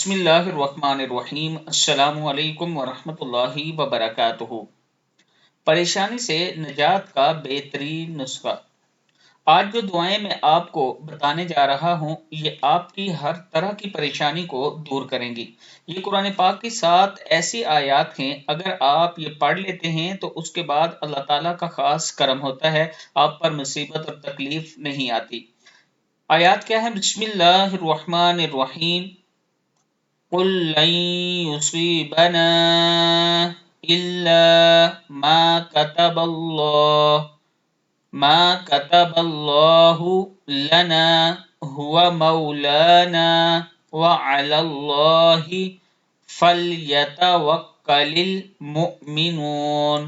بسم اللہ الرحمن الرحیم۔ السلام علیکم ورحمۃ اللہ وبرکاتہ۔ پریشانی سے نجات کا بہترین نسخہ۔ آج جو دعائیں میں آپ کو بتانے جا رہا ہوں یہ آپ کی ہر طرح کی پریشانی کو دور کریں گی۔ یہ قرآن پاک کی 7 ایسی آیات ہیں، اگر آپ یہ پڑھ لیتے ہیں تو اس کے بعد اللہ تعالیٰ کا خاص کرم ہوتا ہے، آپ پر مصیبت اور تکلیف نہیں آتی۔ آیات کیا ہے؟ بسم اللہ الرحمن الرحیم۔ قل لن يصيبنا إلا ما كتب الله لنا هو مولانا وعلى الله فليتوكل المؤمنون۔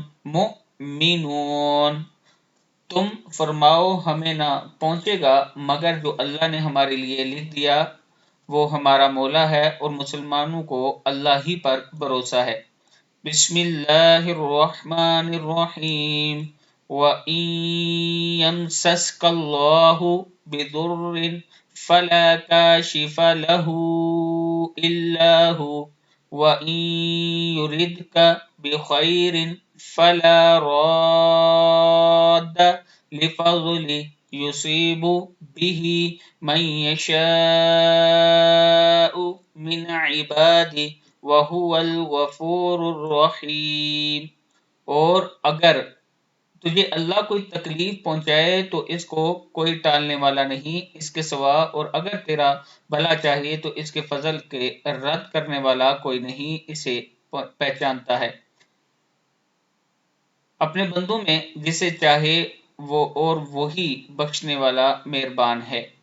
تم فرماؤ ہمیں نہ پہنچے گا مگر جو اللہ نے ہمارے لیے لکھ دیا، وہ ہمارا مولا ہے اور مسلمانوں کو اللہ ہی پر بھروسہ ہے۔ بسم اللہ الرحمن الرحیم۔ وَإِن يَمْسَسْكَ اللَّهُ بِضُرٍّ فَلَا كَاشِفَ لَهُ إِلَّا هُوَ وَإِن يُرِدْكَ بِخَيْرٍ فَلَا رَادَّ لِفَضْلِهِ يُصِيبُ بِهِ مَن يَشَاءُ مِنْ عِبَادِهِ وَهُوَ الْغَفُورُ الرَّحِيمُ۔ اور اگر تجھے اللہ کوئی تکلیف پہنچائے تو اس کو کوئی ٹالنے والا نہیں اس کے سوا، اور اگر تیرا بھلا چاہیے تو اس کے فضل کے رد کرنے والا کوئی نہیں اسے پہچانتا ہے۔ اپنے بندوں میں جسے چاہے وہ، اور وہی بخشنے والا مہربان ہے۔